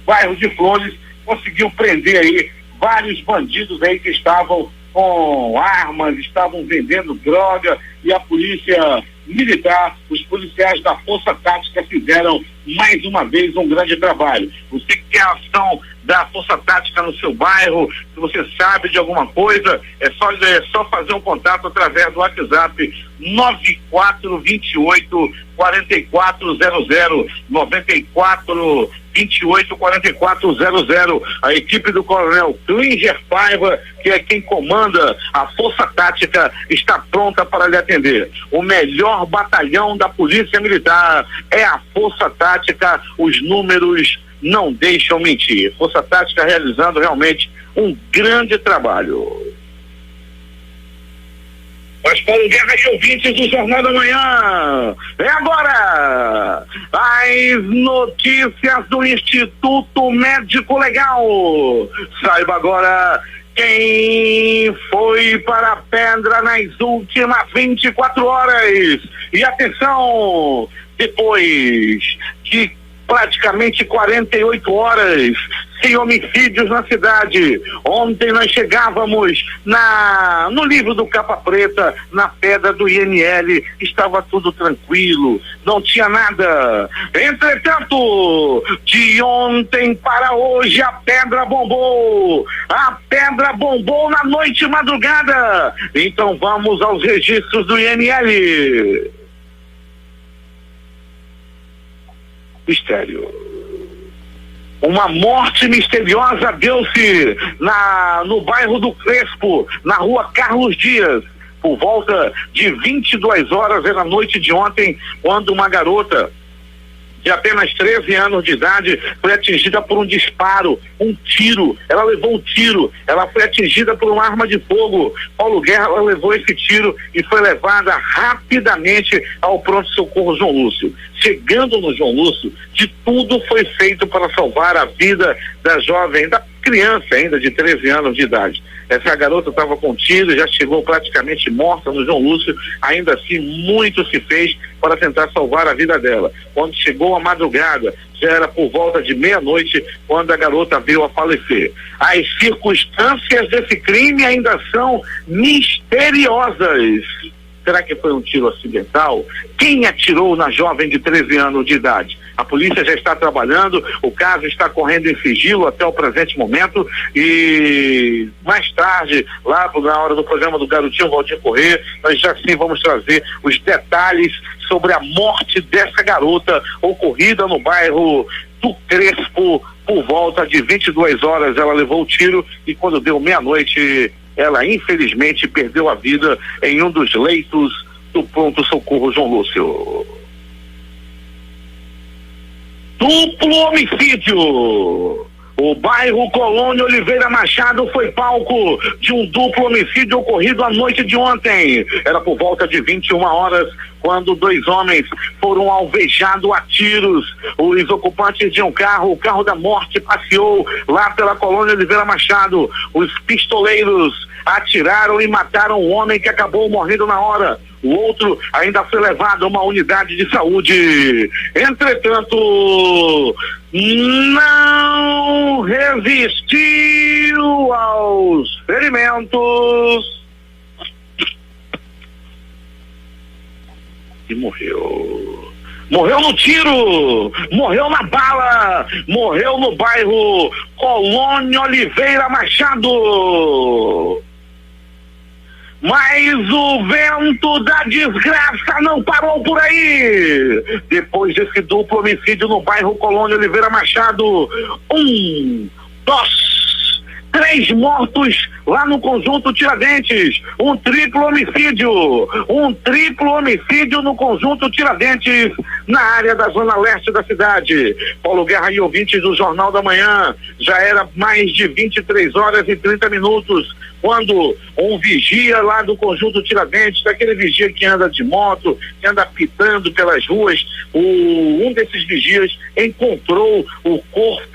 bairro de Flores, conseguiu prender aí vários bandidos aí que estavam com armas, estavam vendendo droga, e a polícia militar, os policiais da Força Tática fizeram mais uma vez um grande trabalho. Você que quer a ação da Força Tática no seu bairro, se você sabe de alguma coisa, é só fazer um contato através do WhatsApp 9428-4400, a equipe do Coronel Klinger Paiva, que é quem comanda a Força Tática, está pronta para lhe atender. O melhor batalhão da Polícia Militar é a Força Tática, os números não deixam mentir. Força Tática realizando realmente um grande trabalho. Mas Paulo Guerra e ouvintes do Jornal da Manhã, é agora as notícias do Instituto Médico Legal. Saiba agora quem foi para a pedra nas últimas 24 horas. E atenção, depois de praticamente 48 horas sem homicídios na cidade. Ontem nós chegávamos no livro do Capa Preta, na pedra do INL, estava tudo tranquilo, não tinha nada. Entretanto, de ontem para hoje a pedra bombou. A pedra bombou na noite e madrugada. Então vamos aos registros do INL. Mistério. Uma morte misteriosa deu-se no bairro do Crespo, na rua Carlos Dias, por volta de 22 horas da noite de ontem, quando uma garota de apenas 13 anos de idade, foi atingida por um disparo, um tiro. Ela levou um tiro, ela foi atingida por uma arma de fogo. Paulo Guerra, ela levou esse tiro e foi levada rapidamente ao pronto-socorro João Lúcio. Chegando no João Lúcio, de tudo foi feito para salvar a vida da jovem, da criança ainda de 13 anos de idade. Essa garota estava com tiro, já chegou praticamente morta no João Lúcio. Ainda assim, muito se fez para tentar salvar a vida dela. Quando chegou a madrugada, já era por volta de meia-noite, quando a garota veio a falecer. As circunstâncias desse crime ainda são misteriosas. Será que foi um tiro acidental? Quem atirou na jovem de 13 anos de idade? A polícia já está trabalhando, o caso está correndo em sigilo até o presente momento, e mais tarde, lá na hora do programa do Garotinho Valdir Corrêa, nós já sim vamos trazer os detalhes sobre a morte dessa garota ocorrida no bairro do Crespo. Por volta de 22 horas ela levou o tiro e quando deu meia-noite ela infelizmente perdeu a vida em um dos leitos do pronto-socorro João Lúcio. Duplo homicídio. O bairro Colônia Oliveira Machado foi palco de um duplo homicídio ocorrido à noite de ontem. Era por volta de 21 horas, quando 2 homens foram alvejados a tiros. Os ocupantes de um carro, o carro da morte, passeou lá pela Colônia Oliveira Machado. Os pistoleiros atiraram e mataram um homem que acabou morrendo na hora. O outro ainda foi levado a uma unidade de saúde. Entretanto, não resistiu aos ferimentos e morreu. Morreu no tiro, morreu na bala, morreu no bairro Colônia Oliveira Machado. Mas o vento da desgraça não parou por aí. Depois desse duplo homicídio no bairro Colônia Oliveira Machado, 1, 2, 3 mortos lá no conjunto Tiradentes. Um triplo homicídio no conjunto Tiradentes, na área da zona leste da cidade. Paulo Guerra e ouvintes do Jornal da Manhã, já era mais de 23 horas e 30 minutos, quando um vigia lá do conjunto Tiradentes, daquele vigia que anda de moto, que anda pitando pelas ruas, um desses vigias encontrou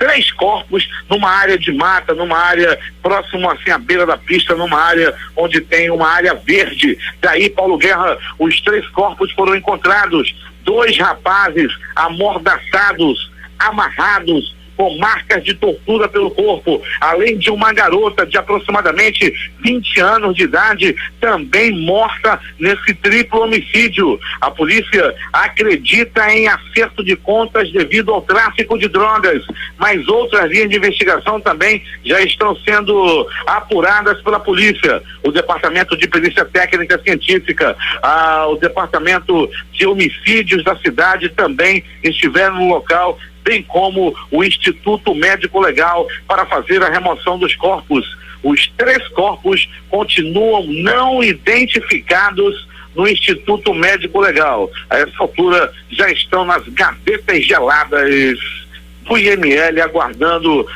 3 corpos numa área de mata, numa área próximo assim à beira da pista, numa área onde tem uma área verde. Daí, Paulo Guerra, os 3 corpos foram encontrados, 2 rapazes amordaçados, amarrados, com marcas de tortura pelo corpo, além de uma garota de aproximadamente 20 anos de idade, também morta nesse triplo homicídio. A polícia acredita em acerto de contas devido ao tráfico de drogas, mas outras linhas de investigação também já estão sendo apuradas pela polícia. O Departamento de Perícia Técnica Científica, o Departamento de Homicídios da cidade também estiveram no local, bem como o Instituto Médico Legal, para fazer a remoção dos corpos. Os 3 corpos continuam não identificados no Instituto Médico Legal. A essa altura já estão nas gavetas geladas do IML, aguardando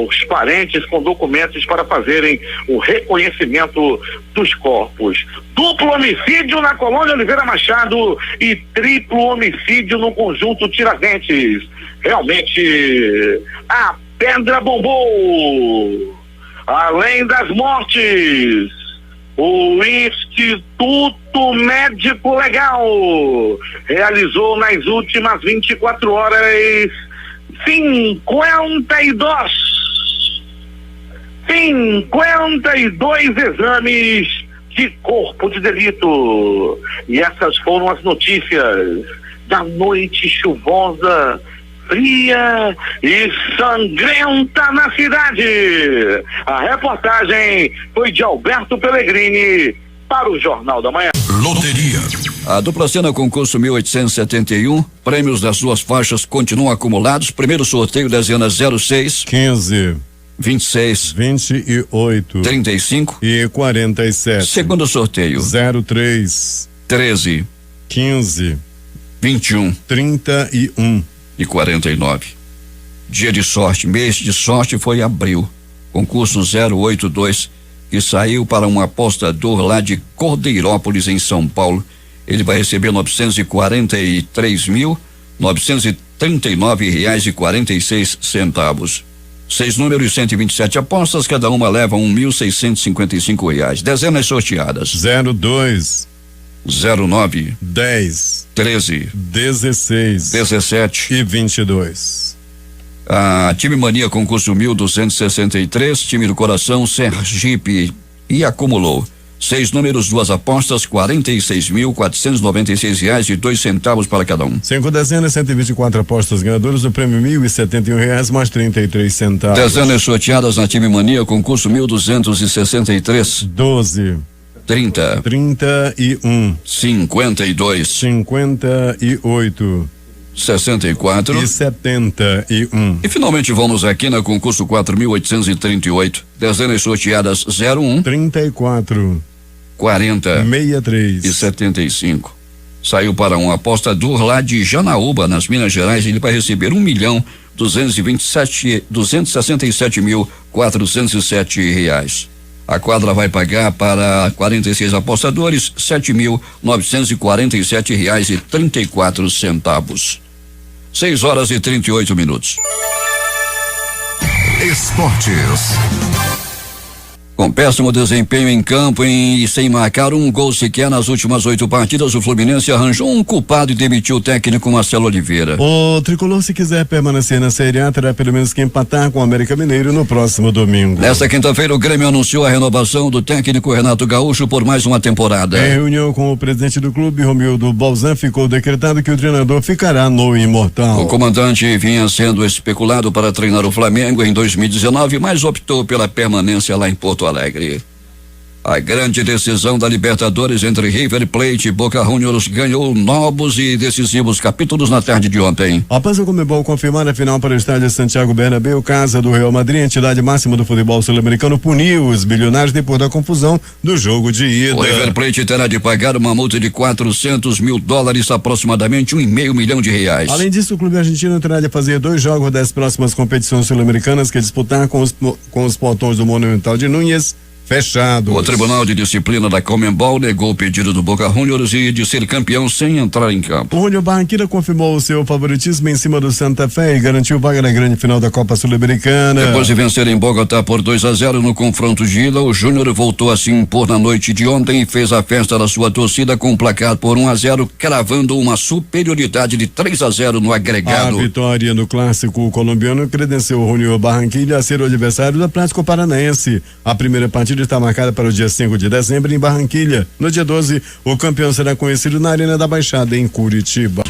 os parentes com documentos para fazerem o reconhecimento dos corpos. Duplo homicídio na Colônia Oliveira Machado e triplo homicídio no conjunto Tiradentes. Realmente, a pedra bombou. Além das mortes, o Instituto Médico Legal realizou nas últimas 24 horas 52 exames de corpo de delito. E essas foram as notícias da noite chuvosa, fria e sangrenta na cidade. A reportagem foi de Alberto Pellegrini para o Jornal da Manhã. Loteria. A dupla cena concurso 1871, prêmios das 2 faixas continuam acumulados. Primeiro sorteio, dezenas 06, 15, 26, 28, 35 e 47. Segundo sorteio, 03, 13, 15, 21, 31, 49. Dia de sorte, mês de sorte foi abril. Concurso 082, que saiu para um apostador lá de Cordeirópolis, em São Paulo. Ele vai receber R$943.939,46. 6 números, 127 apostas, cada uma leva R$1.655. Dezenas sorteadas: 02, 09, 10, 13, 16, 17 e 22. A Time Mania concurso 1263, time do coração Sergipe, e acumulou 6 números, 2 apostas, R$46.496,02 para cada um. 5 dezenas, 124 apostas ganhadoras, o prêmio R$1.071 mais 33 centavos. Dezenas sorteadas na Time Mania concurso 1263. 12, 30, 31, 52, 58 64 e 71. E finalmente vamos aqui na concurso 4.838. Dezenas sorteadas 01, 34, 40 63 e 75. Saiu para um apostador lá de Janaúba, nas Minas Gerais. Ele vai receber R$1.267.407. A quadra vai pagar para 46 apostadores R$7.947,34. 6 horas e 38 minutos. Esportes. Com péssimo desempenho em campo e sem marcar um gol sequer nas últimas 8 partidas, o Fluminense arranjou um culpado e demitiu o técnico Marcelo Oliveira. O tricolor, se quiser permanecer na Série A, terá pelo menos que empatar com o América Mineiro no próximo domingo. Nesta quinta-feira, o Grêmio anunciou a renovação do técnico Renato Gaúcho por mais uma temporada. Em reunião com o presidente do clube, Romildo Bolzan, ficou decretado que o treinador ficará no Imortal. O comandante vinha sendo especulado para treinar o Flamengo em 2019, mas optou pela permanência lá em Porto Alegre. A grande decisão da Libertadores entre River Plate e Boca Juniors ganhou novos e decisivos capítulos na tarde de ontem. Após o Conmebol confirmar a final para o estádio Santiago Bernabéu, casa do Real Madrid, a entidade máxima do futebol sul-americano, puniu os bilionários depois da confusão do jogo de ida. O River Plate terá de pagar uma multa de $400 mil, aproximadamente R$1,5 milhão. Além disso, o clube argentino terá de fazer 2 jogos das próximas competições sul-americanas que disputar com os portões do Monumental de Núñez fechados. O Tribunal de Disciplina da Conmebol negou o pedido do Boca Juniors de ser campeão sem entrar em campo. O Júnior Barranquilla confirmou o seu favoritismo em cima do Santa Fé e garantiu vaga na grande final da Copa Sul-Americana. Depois de vencer em Bogotá por 2-0 no confronto de ida, o Júnior voltou a se impor na noite de ontem e fez a festa da sua torcida com um placar por 1-0, cravando uma superioridade de 3-0 no agregado. A vitória no clássico colombiano credenciou o Júnior Barranquilla a ser o adversário do Atlético Paranaense. A primeira partida está marcada para o dia 5 de dezembro em Barranquilla. No dia 12, o campeão será conhecido na Arena da Baixada, em Curitiba.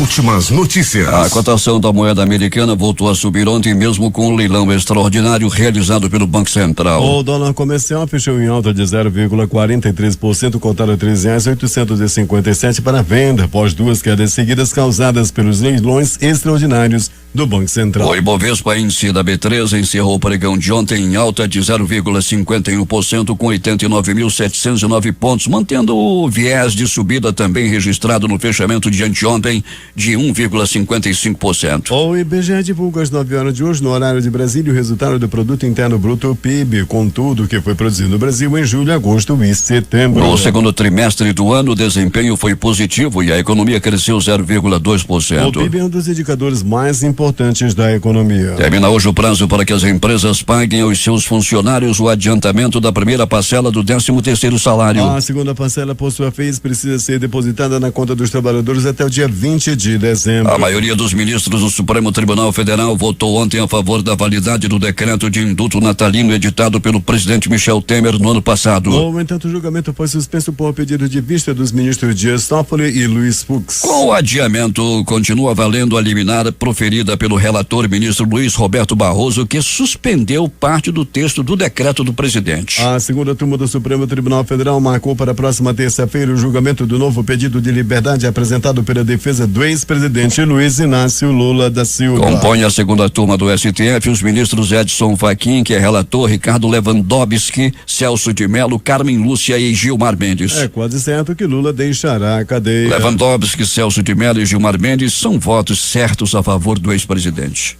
Últimas notícias. A cotação da moeda americana voltou a subir ontem, mesmo com o leilão extraordinário realizado pelo Banco Central. O dólar comercial fechou em alta de 0,43%, cotado a R$3,857 para venda, após 2 quedas seguidas causadas pelos leilões extraordinários do Banco Central. O Ibovespa, índice da B3, encerrou o pregão de ontem em alta de 0,51%, com 89.709 pontos, mantendo o viés de subida também registrado no fechamento de anteontem de 1,55%. O IBGE divulga às 9 horas de hoje, no horário de Brasília, o resultado do Produto Interno Bruto, PIB, com tudo que foi produzido no Brasil em julho, agosto e setembro. No segundo trimestre do ano, o desempenho foi positivo e a economia cresceu 0,2%. O PIB é um dos indicadores mais importantes da economia. Termina hoje o prazo para que as empresas paguem aos seus funcionários o adiantamento da primeira parcela do 13º salário. A segunda parcela, por sua vez, precisa ser depositada na conta dos trabalhadores até o dia 20 de dezembro. A maioria dos ministros do Supremo Tribunal Federal votou ontem a favor da validade do decreto de indulto natalino editado pelo presidente Michel Temer no ano passado. No entanto, o julgamento foi suspenso por pedido de vista dos ministros Dias Toffoli e Luiz Fux. Com o adiamento, continua valendo a liminar proferida defendida pelo relator ministro Luiz Roberto Barroso, que suspendeu parte do texto do decreto do presidente. A segunda turma do Supremo Tribunal Federal marcou para a próxima terça-feira o julgamento do novo pedido de liberdade apresentado pela defesa do ex-presidente Luiz Inácio Lula da Silva. Compõe a segunda turma do STF os ministros Edson Fachin, que é relator, Ricardo Lewandowski, Celso de Mello, Carmen Lúcia e Gilmar Mendes. É quase certo que Lula deixará a cadeia. Lewandowski, Celso de Mello e Gilmar Mendes são votos certos a favor do ex-presidente.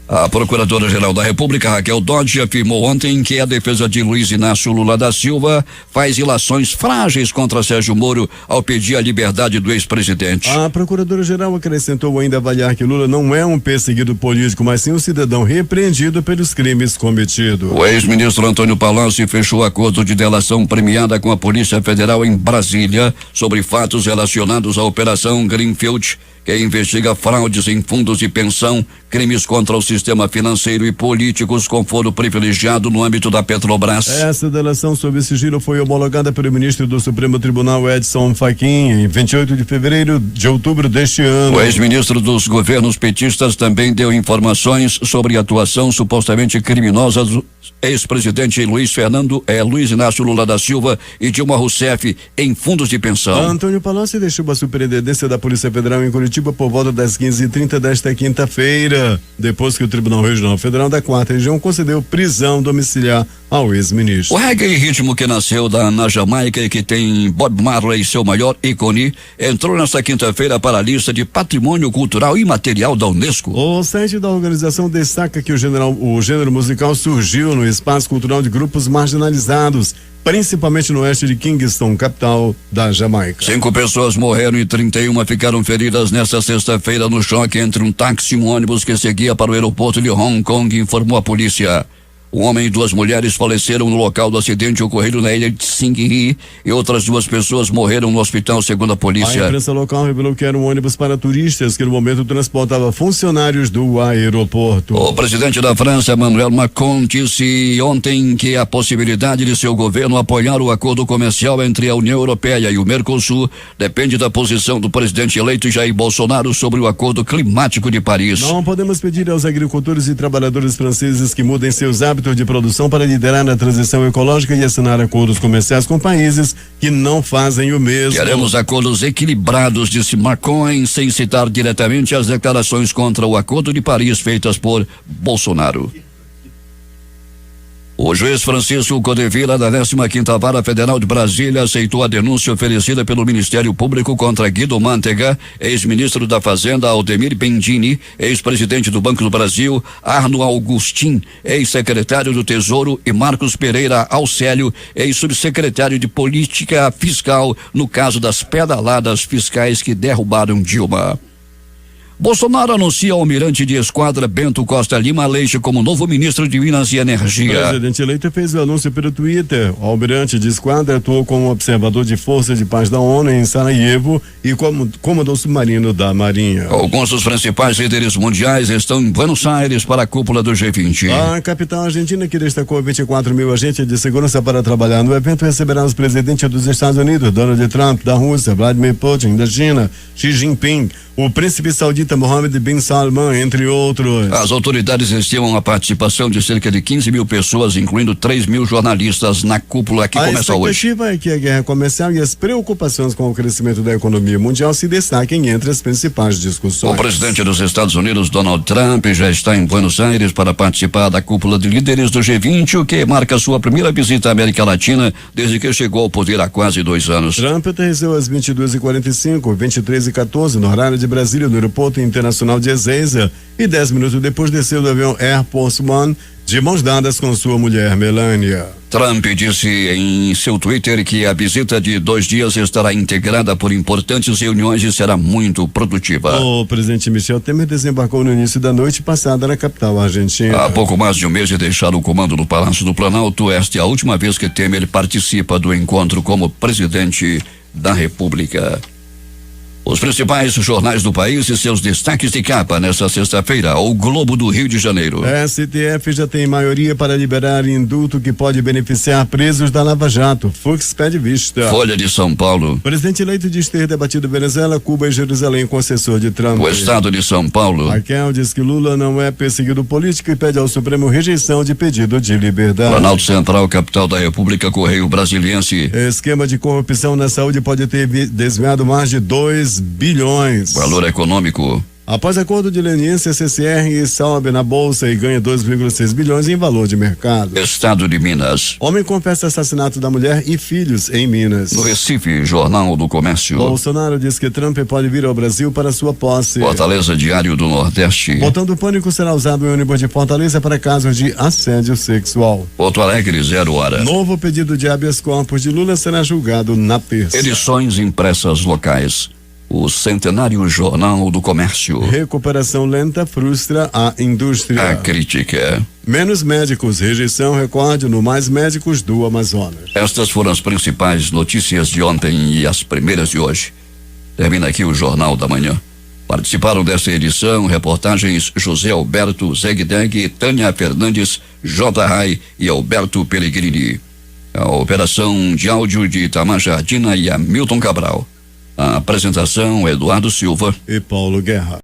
A Procuradora-Geral da República, Raquel Dodge, afirmou ontem que a defesa de Luiz Inácio Lula da Silva faz ilações frágeis contra Sérgio Moro ao pedir a liberdade do ex-presidente. A Procuradora-Geral acrescentou ainda avaliar que Lula não é um perseguido político, mas sim um cidadão repreendido pelos crimes cometidos. O ex-ministro Antônio Palocci fechou acordo de delação premiada com a Polícia Federal em Brasília sobre fatos relacionados à Operação Greenfield, que investiga fraudes em fundos de pensão, crimes contra o sistema financeiro e políticos com foro privilegiado no âmbito da Petrobras. Essa delação sob sigilo foi homologada pelo ministro do Supremo Tribunal Edson Fachin em 28 de outubro deste ano. O ex-ministro dos governos petistas também deu informações sobre a atuação supostamente criminosa do ex-presidente Luiz Inácio Lula da Silva e Dilma Rousseff em fundos de pensão. Antônio Palocci deixou a Superintendência da Polícia Federal em Curitiba por volta das 15h30 desta quinta-feira, depois que o Tribunal Regional Federal da 4ª Região concedeu prisão domiciliar ao ex-ministro. O reggae ritmo que nasceu na Jamaica e que tem Bob Marley, seu maior ícone, entrou nesta quinta-feira para a lista de Patrimônio Cultural Imaterial da Unesco. O site da organização destaca que o gênero musical surgiu no espaço cultural de grupos marginalizados, principalmente no oeste de Kingston, capital da Jamaica. 5 pessoas morreram e 31 ficaram feridas nesta sexta-feira no choque entre um táxi e um ônibus que seguia para o aeroporto de Hong Kong, informou a polícia. Um homem e 2 mulheres faleceram no local do acidente ocorrido na ilha de Singhi e outras 2 pessoas morreram no hospital, segundo a polícia. A imprensa local revelou que era um ônibus para turistas que no momento transportava funcionários do aeroporto. O presidente da França, Emmanuel Macron, disse ontem que a possibilidade de seu governo apoiar o acordo comercial entre a União Europeia e o Mercosul depende da posição do presidente eleito Jair Bolsonaro sobre o acordo climático de Paris. Não podemos pedir aos agricultores e trabalhadores franceses que mudem seus hábitos de produção para liderar a transição ecológica e assinar acordos comerciais com países que não fazem o mesmo. Queremos acordos equilibrados, disse Macron, sem citar diretamente as declarações contra o Acordo de Paris feitas por Bolsonaro. O juiz Francisco Codevila, da 15ª Vara Federal de Brasília, aceitou a denúncia oferecida pelo Ministério Público contra Guido Mantega, ex-ministro da Fazenda, Aldemir Bendini, ex-presidente do Banco do Brasil, Arno Augustin, ex-secretário do Tesouro, e Marcos Pereira Alcélio, ex-subsecretário de Política Fiscal, no caso das pedaladas fiscais que derrubaram Dilma. Bolsonaro anuncia ao almirante de esquadra Bento Costa Lima Leite como novo ministro de Minas e Energia. O presidente eleito fez o anúncio pelo Twitter. O almirante de esquadra atuou como observador de força de paz da ONU em Sarajevo e como comandou submarino da Marinha. Alguns dos principais líderes mundiais estão em Buenos Aires para a cúpula do G20. A capital argentina, que destacou 24 mil agentes de segurança para trabalhar no evento, receberá os presidentes dos Estados Unidos, Donald Trump, da Rússia, Vladimir Putin, da China, Xi Jinping, o príncipe saudita Mohammed bin Salman, entre outros. As autoridades estimam a participação de cerca de 15 mil pessoas, incluindo 3 mil jornalistas, na cúpula que começa hoje. A expectativa é que a guerra comercial e as preocupações com o crescimento da economia mundial se destaquem entre as principais discussões. O presidente dos Estados Unidos, Donald Trump, já está em Buenos Aires para participar da cúpula de líderes do G20, o que marca sua primeira visita à América Latina desde que chegou ao poder há quase 2 anos. Trump aterrissou às 22h45, 23h14, no horário de Brasília, no aeroporto internacional de Ezeiza, e 10 minutos depois desceu do avião Air Force One, de mãos dadas com sua mulher Melania. Trump disse em seu Twitter que a visita de 2 dias estará integrada por importantes reuniões e será muito produtiva. O presidente Michel Temer desembarcou no início da noite passada na capital argentina. Há pouco mais de um mês de deixar o comando do Palácio do Planalto, esta é a última vez que Temer participa do encontro como presidente da República. Os principais jornais do país e seus destaques de capa nesta sexta-feira. O Globo do Rio de Janeiro. STF já tem maioria para liberar indulto que pode beneficiar presos da Lava Jato. Fux pede vista. Folha de São Paulo. O presidente eleito diz ter debatido Venezuela, Cuba e Jerusalém com o assessor de Trump. O Estado de São Paulo. Raquel diz que Lula não é perseguido político e pede ao Supremo rejeição de pedido de liberdade. Planalto Central, capital da República, Correio Brasiliense. Esquema de corrupção na saúde pode ter desviado mais de 2 bilhões. Valor econômico. Após acordo de leniência, a CCR sobe na bolsa e ganha 2,6 bilhões em valor de mercado. Estado de Minas. Homem confessa assassinato da mulher e filhos em Minas. No Recife, Jornal do Comércio. Bolsonaro diz que Trump pode vir ao Brasil para sua posse. Fortaleza, Diário do Nordeste. Botão do pânico será usado em ônibus de Fortaleza para casos de assédio sexual. Porto Alegre, 0 hora. Novo pedido de habeas corpus de Lula será julgado na terça. Edições impressas locais. O Centenário Jornal do Comércio. Recuperação lenta frustra a indústria. A crítica. Menos médicos, rejeição recorde no Mais Médicos do Amazonas. Estas foram as principais notícias de ontem e as primeiras de hoje. Termina aqui o Jornal da Manhã. Participaram dessa edição reportagens José Alberto Zegdeg, Tânia Fernandes, J. Rai e Alberto Pellegrini. A operação de áudio de Itamar Jardina e Hamilton Cabral. A apresentação, Eduardo Silva e Paulo Guerra.